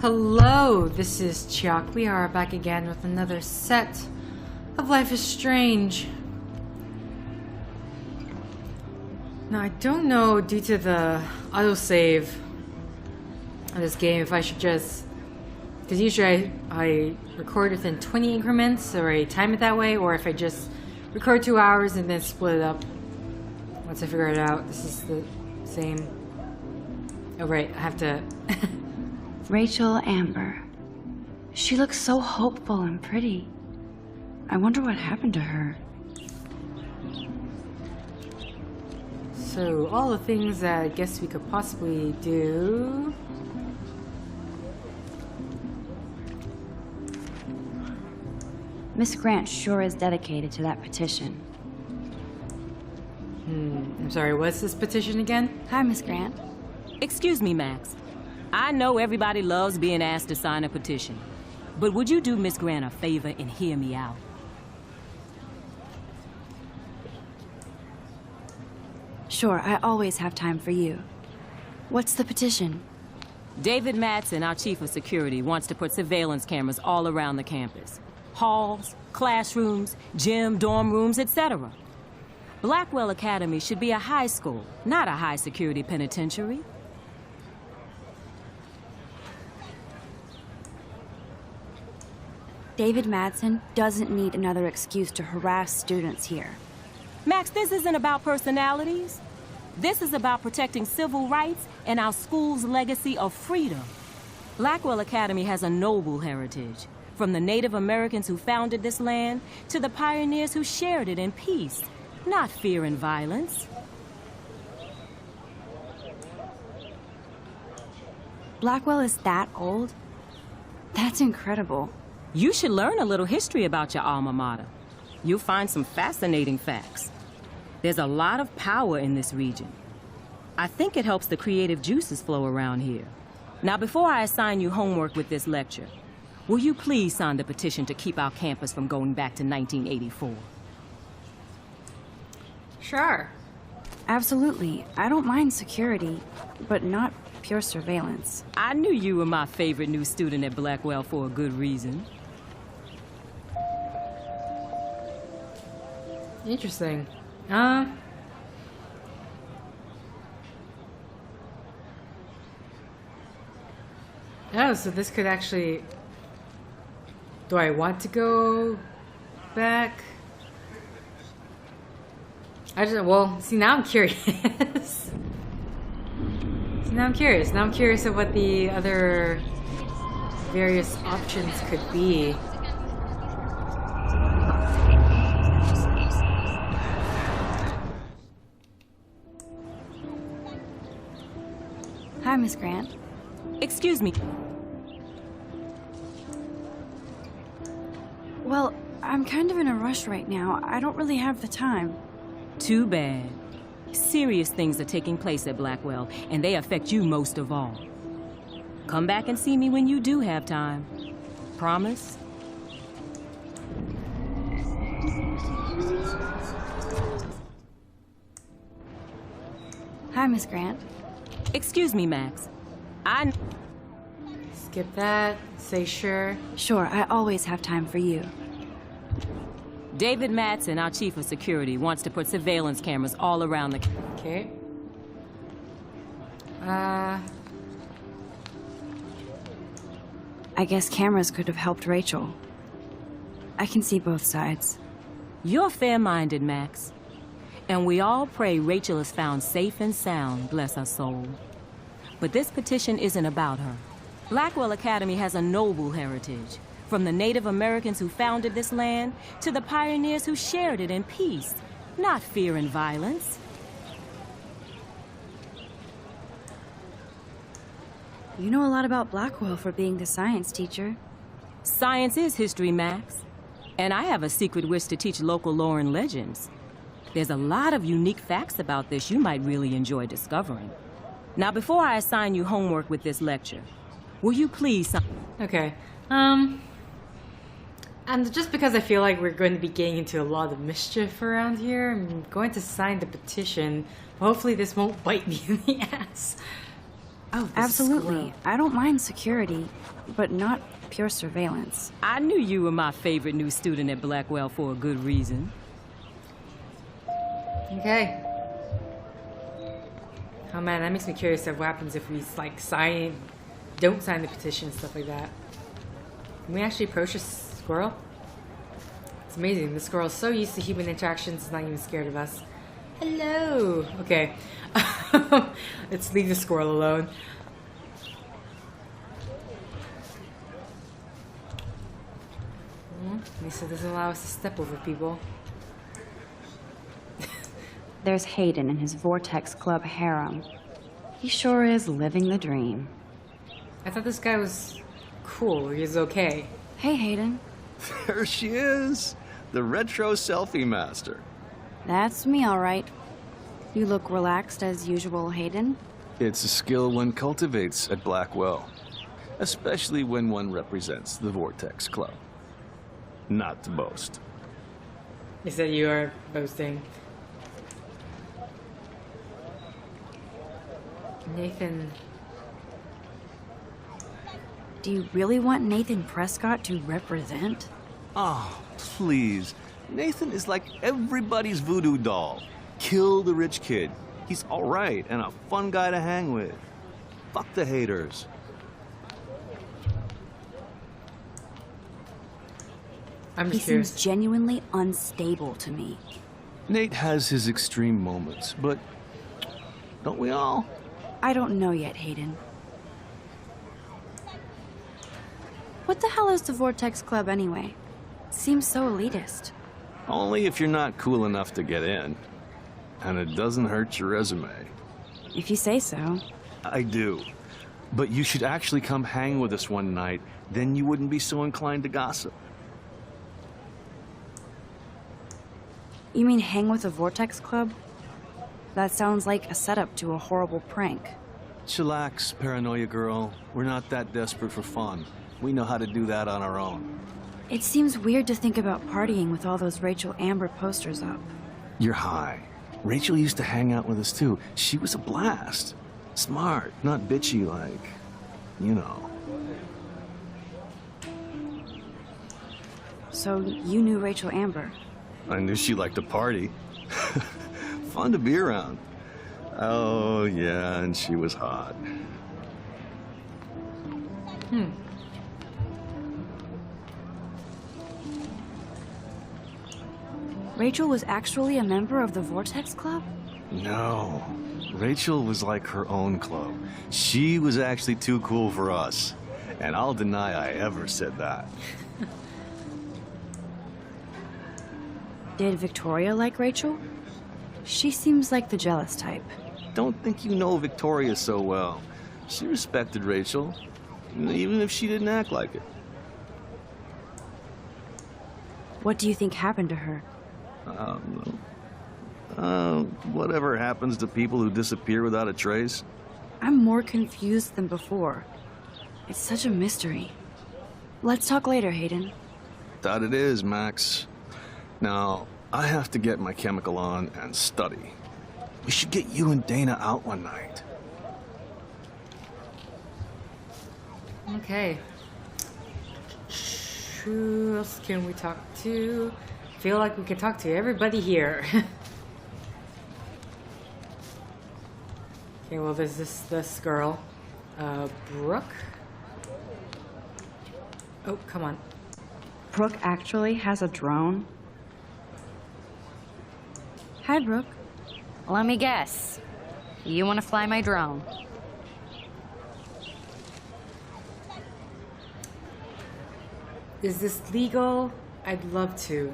Hello, this is Chiak. We are back again with another set of Life is Strange. Now, I don't know, due to the autosave of this game, if I should just... Because usually I record within 20 increments, or I time it that way, or if I just record 2 hours and then split it up. Once I figure it out, this is the same... Oh, right, I have to... Rachel Amber. She looks so hopeful and pretty. I wonder what happened to her. So, all the things that I guess we could possibly do... Miss Grant sure is dedicated to that petition. I'm sorry, what's this petition again? Hi, Miss Grant. Excuse me, Max. I know everybody loves being asked to sign a petition, but would you do Miss Grant a favor and hear me out? Sure, I always have time for you. What's the petition? David Madsen, our chief of security, wants to put surveillance cameras all around the campus. Halls, classrooms, gym, dorm rooms, etc. Blackwell Academy should be a high school, not a high-security penitentiary. David Madsen doesn't need another excuse to harass students here. Max, this isn't about personalities. This is about protecting civil rights and our school's legacy of freedom. Blackwell Academy has a noble heritage, from the Native Americans who founded this land to the pioneers who shared it in peace, not fear and violence. Blackwell is that old? That's incredible. You should learn a little history about your alma mater. You'll find some fascinating facts. There's a lot of power in this region. I think it helps the creative juices flow around here. Now, before I assign you homework with this lecture, will you please sign the petition to keep our campus from going back to 1984? Sure. Absolutely. I don't mind security, but not pure surveillance. I knew you were my favorite new student at Blackwell for a good reason. Interesting. Oh, so this could actually... Do I want to go back? I just... Well, see, now I'm curious. Now I'm curious of what the other various options could be. Hi, Miss Grant. Excuse me. Well, I'm kind of in a rush right now. I don't really have the time. Too bad. Serious things are taking place at Blackwell, and they affect you most of all. Come back and see me when you do have time. Promise? Hi, Miss Grant. Excuse me, Max. Skip that. Say sure. Sure, I always have time for you. David Madsen, our chief of security, wants to put surveillance cameras all around the... Okay. I guess cameras could have helped Rachel. I can see both sides. You're fair-minded, Max. And we all pray Rachel is found safe and sound, bless her soul. But this petition isn't about her. Blackwell Academy has a noble heritage, from the Native Americans who founded this land to the pioneers who shared it in peace, not fear and violence. You know a lot about Blackwell for being the science teacher. Science is history, Max. And I have a secret wish to teach local lore and legends. There's a lot of unique facts about this you might really enjoy discovering. Now, before I assign you homework with this lecture, will you please... Okay. And just because I feel like we're going to be getting into a lot of mischief around here, I'm going to sign the petition. Hopefully this won't bite me in the ass. Oh, this Absolutely. squirrel. I don't mind security, but not pure surveillance. I knew you were my favorite new student at Blackwell for a good reason. Okay. Oh man, that makes me curious of what happens if we like don't sign the petition and stuff like that. Can we actually approach this squirrel? It's amazing. The squirrel is so used to human interactions, it's not even scared of us. Hello. Okay. Let's leave the squirrel alone. Lisa doesn't allow us to step over people. There's Hayden and his Vortex Club harem. He sure is living the dream. I thought this guy was cool. He was okay. Hey, Hayden. There she is, the retro selfie master. That's me, all right. You look relaxed as usual, Hayden. It's a skill one cultivates at Blackwell, especially when one represents the Vortex Club. Not to boast. You said you are boasting. Nathan. Do you really want Nathan Prescott to represent? Oh, please. Nathan is like everybody's voodoo doll. Kill the rich kid. He's all right and a fun guy to hang with. Fuck the haters. I'm He just curious. seems genuinely unstable to me. Nate has his extreme moments, but don't we all? I don't know yet, Hayden. What the hell is the Vortex Club anyway? Seems so elitist. Only if you're not cool enough to get in. And it doesn't hurt your resume. If you say so. I do. But you should actually come hang with us one night, then you wouldn't be so inclined to gossip. You mean hang with the Vortex Club? That sounds like a setup to a horrible prank. Chillax, paranoia girl. We're not that desperate for fun. We know how to do that on our own. It seems weird to think about partying with all those Rachel Amber posters up. You're high. Rachel used to hang out with us too. She was a blast. Smart, not bitchy like, you know. So you knew Rachel Amber? I knew she liked to party. Fun to be around. Oh, yeah, and she was hot. Rachel was actually a member of the Vortex Club? No. Rachel was like her own club. She was actually too cool for us. And I'll deny I ever said that. Did Victoria like Rachel? She seems like the jealous type. Don't think you know Victoria so well. She respected Rachel, even if she didn't act like it. What do you think happened to her? Whatever happens to people who disappear without a trace? I'm more confused than before. It's such a mystery. Let's talk later, Hayden. That it is, Max. Now, I have to get my chemical on and study. We should get you and Dana out one night. Okay. Who else can we talk to? Feel like we can talk to everybody here. Okay, well, there's this girl, Brooke. Oh, come on. Brooke actually has a drone? Hi, Brooke. Let me guess. You want to fly my drone? Is this legal? I'd love to.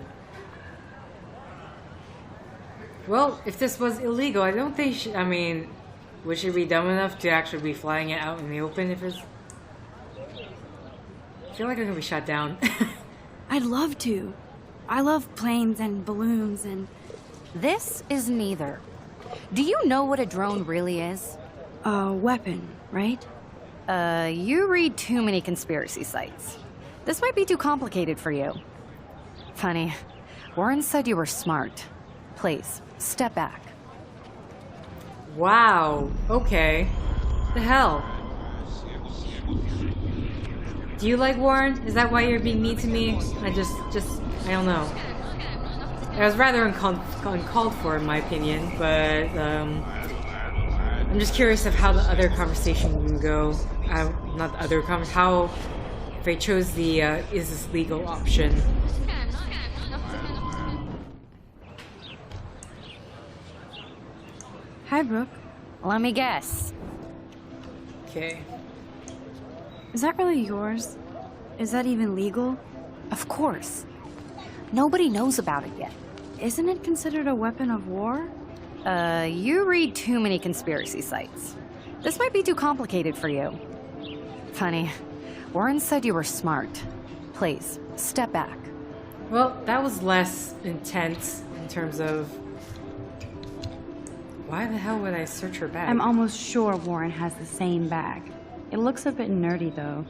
Well, if this was illegal, I don't think I mean, would she be dumb enough to actually be flying it out in the open if it's... I feel like I'm gonna be shot down. I'd love to. I love planes and balloons and... This is neither. Do you know what a drone really is? a weapon, right? You read too many conspiracy sites. This might be too complicated for you. Funny, Warren said you were smart. Please, step back. Wow, okay. The hell? Do you like Warren? Is that why you're being mean to me? I don't know. It was rather uncalled for in my opinion, but I'm just curious of how the other conversation would go. Not the other conversation, how they chose the is this legal option. Hi, Brooke. Let me guess. Okay. Is that really yours? Is that even legal? Of course. Nobody knows about it yet. Isn't it considered a weapon of war? You read too many conspiracy sites. This might be too complicated for you. Funny. Warren said you were smart. Please, step back. Well, that was less intense in terms of... Why the hell would I search her bag? I'm almost sure Warren has the same bag. It looks a bit nerdy, though.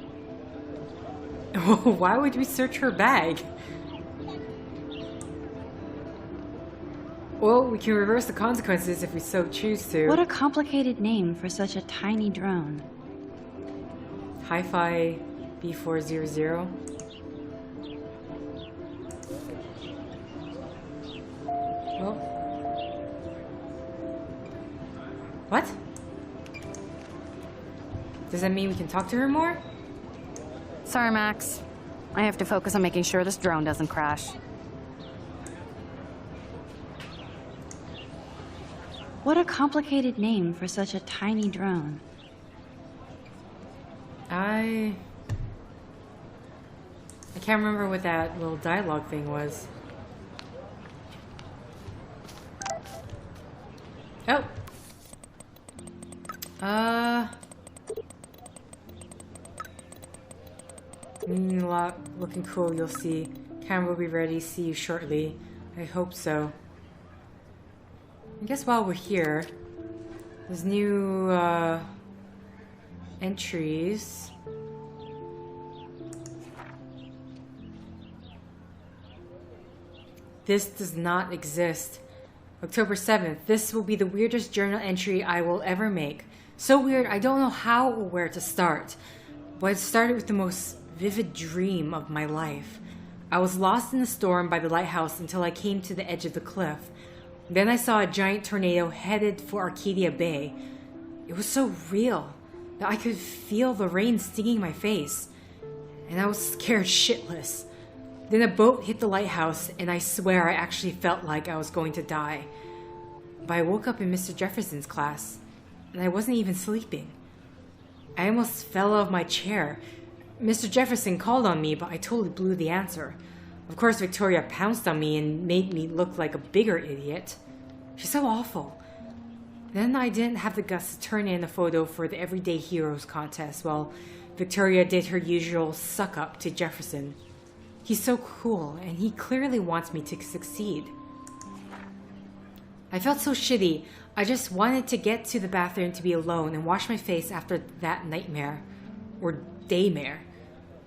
Why would we search her bag? Well, we can reverse the consequences if we so choose to. What a complicated name for such a tiny drone. Hi-Fi B400. Well. What? Does that mean we can talk to her more? Sorry, Max. I have to focus on making sure this drone doesn't crash. What a complicated name for such a tiny drone. I can't remember what that little dialogue thing was. Oh. Looking cool, you'll see. Camera will be ready, see you shortly. I hope so. I guess while we're here, there's new, entries. This does not exist. October 7th. This will be the weirdest journal entry I will ever make. So weird, I don't know how or where to start. But it started with the most vivid dream of my life. I was lost in a storm by the lighthouse until I came to the edge of the cliff. Then I saw a giant tornado headed for Arcadia Bay. It was so real that I could feel the rain stinging my face. And I was scared shitless. Then a boat hit the lighthouse, and I swear I actually felt like I was going to die. But I woke up in Mr. Jefferson's class, and I wasn't even sleeping. I almost fell out of my chair. Mr. Jefferson called on me, but I totally blew the answer. Of course, Victoria pounced on me and made me look like a bigger idiot. She's so awful. Then I didn't have the guts to turn in a photo for the Everyday Heroes contest while Victoria did her usual suck-up to Jefferson. He's so cool, and he clearly wants me to succeed. I felt so shitty. I just wanted to get to the bathroom to be alone and wash my face after that nightmare. Or daymare.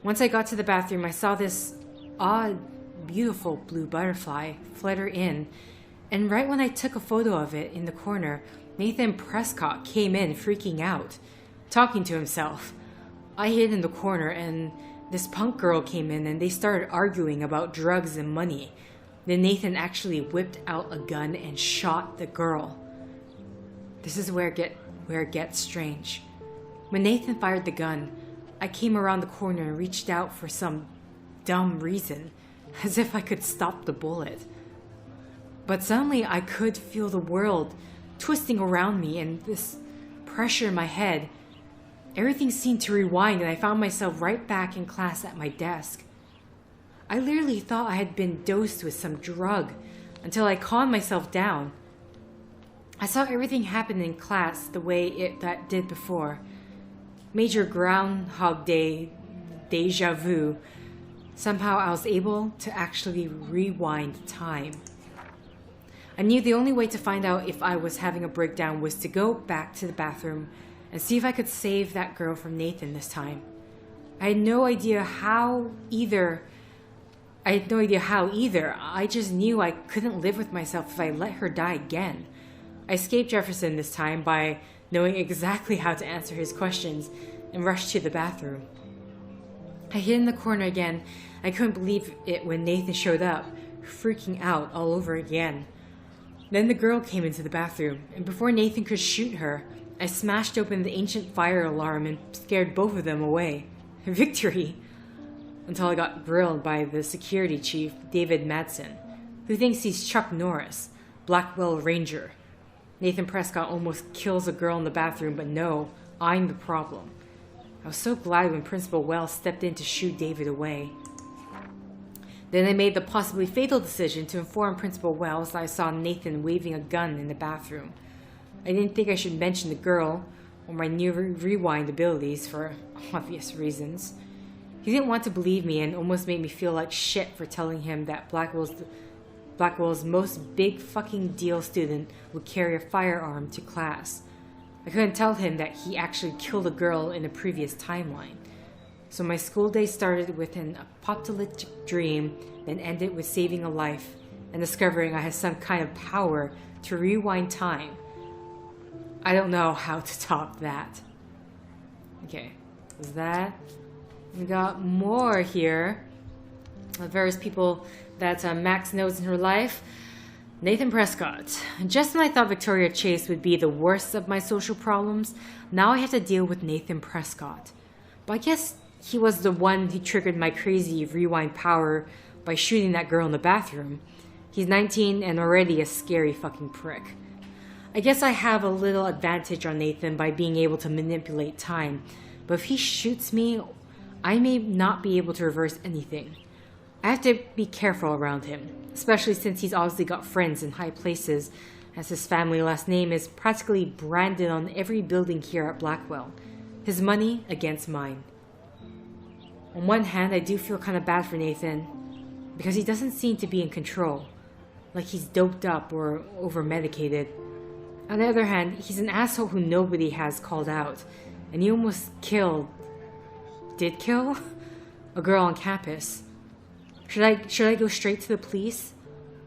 Once I got to the bathroom, I saw this odd, beautiful blue butterfly flutter in, and right when I took a photo of it in the corner, Nathan Prescott came in freaking out, talking to himself. I hid in the corner, and this punk girl came in and they started arguing about drugs and money. Then Nathan actually whipped out a gun and shot the girl. This is where it gets strange. When Nathan fired the gun, I came around the corner and reached out for some dumb reason, as if I could stop the bullet. But suddenly I could feel the world twisting around me and this pressure in my head. Everything seemed to rewind and I found myself right back in class at my desk. I literally thought I had been dosed with some drug until I calmed myself down. I saw everything happen in class the way that did before. Major Groundhog Day deja vu. Somehow I was able to actually rewind time. I knew the only way to find out if I was having a breakdown was to go back to the bathroom and see if I could save that girl from Nathan this time. I had no idea how either. I just knew I couldn't live with myself if I let her die again. I escaped Jefferson this time by knowing exactly how to answer his questions, and rushed to the bathroom. I hid in the corner again. I couldn't believe it when Nathan showed up, freaking out all over again. Then the girl came into the bathroom, and before Nathan could shoot her, I smashed open the ancient fire alarm and scared both of them away. Victory! Until I got grilled by the security chief, David Madsen, who thinks he's Chuck Norris, Blackwell Ranger. Nathan Prescott almost kills a girl in the bathroom, but no, I'm the problem. I was so glad when Principal Wells stepped in to shoot David away. Then I made the possibly fatal decision to inform Principal Wells that I saw Nathan waving a gun in the bathroom. I didn't think I should mention the girl or my new rewind abilities for obvious reasons. He didn't want to believe me and almost made me feel like shit for telling him that Blackwell's most big fucking deal student would carry a firearm to class. I couldn't tell him that he actually killed a girl in a previous timeline. So my school day started with an apocalyptic dream, then ended with saving a life and discovering I had some kind of power to rewind time. I don't know how to top that. Okay, was that? We got more here. Various people that Max knows in her life. Nathan Prescott. Just when I thought Victoria Chase would be the worst of my social problems, now I have to deal with Nathan Prescott. But I guess he was the one who triggered my crazy rewind power by shooting that girl in the bathroom. He's 19 and already a scary fucking prick. I guess I have a little advantage on Nathan by being able to manipulate time, but if he shoots me, I may not be able to reverse anything. I have to be careful around him, especially since he's obviously got friends in high places, as his family last name is practically branded on every building here at Blackwell. His money against mine. On one hand, I do feel kind of bad for Nathan, because he doesn't seem to be in control, like he's doped up or over-medicated. On the other hand, he's an asshole who nobody has called out, and he almost did kill a girl on campus. Should I go straight to the police?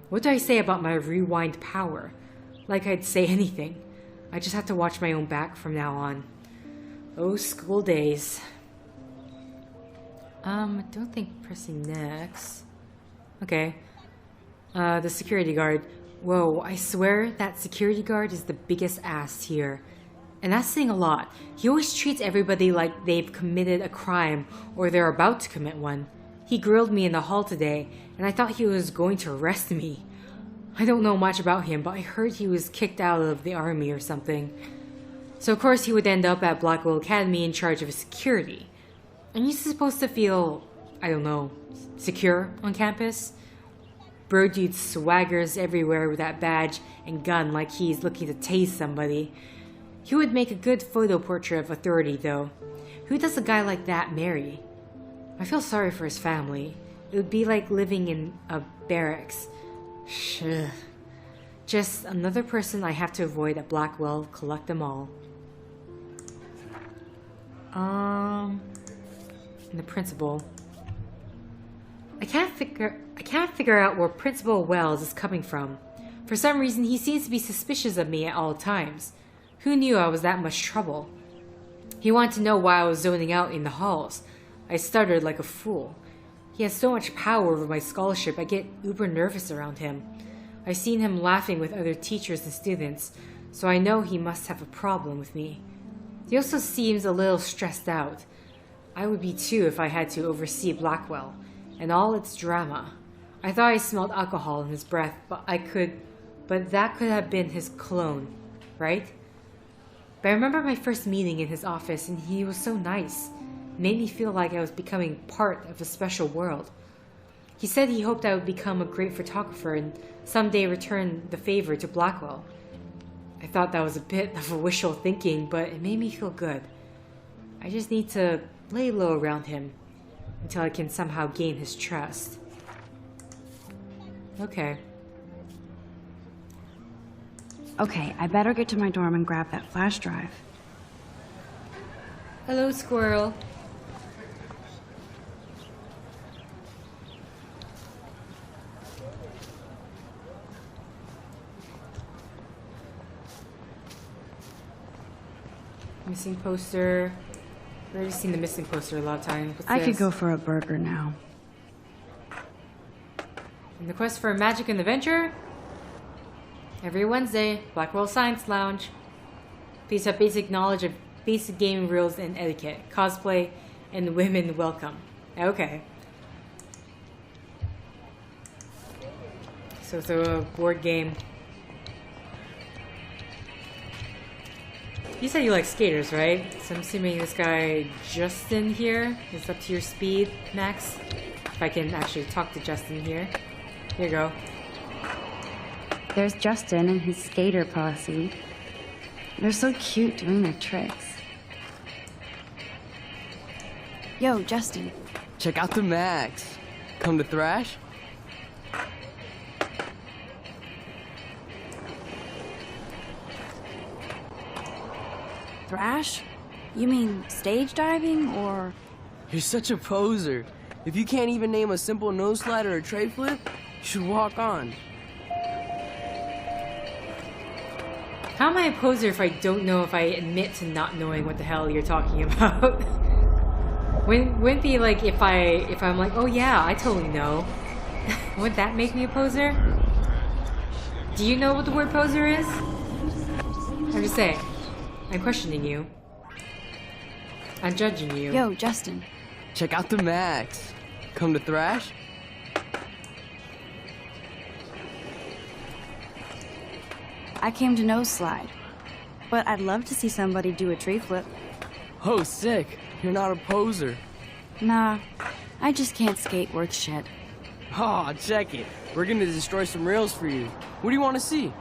What do I say about my rewind power? Like I'd say anything. I just have to watch my own back from now on. Oh, school days. I don't think pressing next. Okay. The security guard. Whoa, I swear that security guard is the biggest ass here. And that's saying a lot. He always treats everybody like they've committed a crime or they're about to commit one. He grilled me in the hall today, and I thought he was going to arrest me. I don't know much about him, but I heard he was kicked out of the army or something. So of course he would end up at Blackwell Academy in charge of security. And he's supposed to feel, I don't know, secure on campus? Bro dude swaggers everywhere with that badge and gun like he's looking to tase somebody. He would make a good photo portrait of authority though. Who does a guy like that marry? I feel sorry for his family. It would be like living in a barracks. Shh. Just another person I have to avoid at Blackwell. Collect them all. And the principal. I can't figure out where Principal Wells is coming from. For some reason, he seems to be suspicious of me at all times. Who knew I was that much trouble? He wanted to know why I was zoning out in the halls. I stuttered like a fool. He has so much power over my scholarship, I get uber nervous around him. I've seen him laughing with other teachers and students, so I know he must have a problem with me. He also seems a little stressed out. I would be too if I had to oversee Blackwell, and all its drama. I thought I smelled alcohol in his breath, but that could have been his cologne, right? But I remember my first meeting in his office, and he was so nice. It made me feel like I was becoming part of a special world. He said he hoped I would become a great photographer and someday return the favor to Blackwell. I thought that was a bit of a wishful thinking, but it made me feel good. I just need to lay low around him until I can somehow gain his trust. Okay. Okay, I better get to my dorm and grab that flash drive. Hello, squirrel. Missing poster. I've already seen the missing poster a lot of times. What's I could this? go for a burger now. In the quest for magic and adventure. Every Wednesday, Blackwell Science Lounge. Please have basic knowledge of basic gaming rules and etiquette. Cosplay and women welcome. Okay. So it's a board game. You said you like skaters, right? So I'm assuming this guy Justin here is up to your speed, Max. If I can actually talk to Justin here. Here you go. There's Justin and his skater posse. They're so cute doing their tricks. Yo, Justin. Check out the Max. Come to thrash? Thrash? You mean stage diving or... You're such a poser. If you can't even name a simple nose slide or a tray flip, you should walk on. How am I a poser if I don't know if I admit to not knowing what the hell you're talking about? Wouldn't it be like if I'm like, oh yeah, I totally know. Would that make me a poser? Do you know what the word poser is? I'm just saying. I'm questioning you. I'm judging you. Yo, Justin. Check out the Max. Come to thrash? I came to nose slide. But I'd love to see somebody do a tree flip. Oh, sick. You're not a poser. Nah, I just can't skate worth shit. Oh, check it. We're gonna destroy some rails for you. What do you want to see?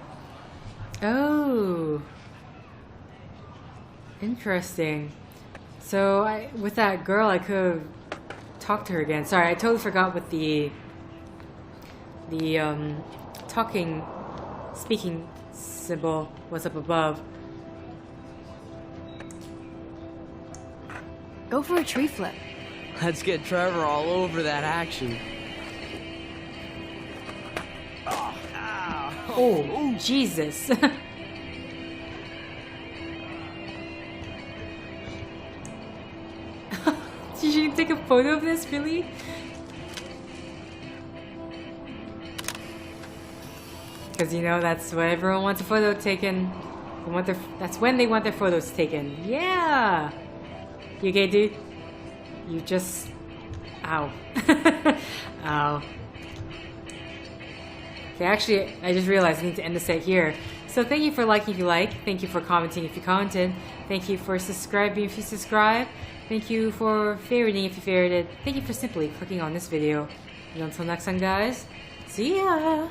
Oh. Interesting. So with that girl, I could have talked to her again. Sorry, I totally forgot what the speaking symbol was up above. Go for a tree flip. Let's get Trevor all over that action. Oh, Jesus. Did you take a photo of this, really? Because, you know, that's when everyone wants a photo taken. That's when they want their photos taken. Yeah! You okay, dude? You just... Ow. Ow. Okay, actually, I just realized I need to end the set here. So thank you for liking if you like. Thank you for commenting if you commented. Thank you for subscribing if you subscribe. Thank you for favoriting if you favorited. Thank you for simply clicking on this video. And until next time, guys, see ya!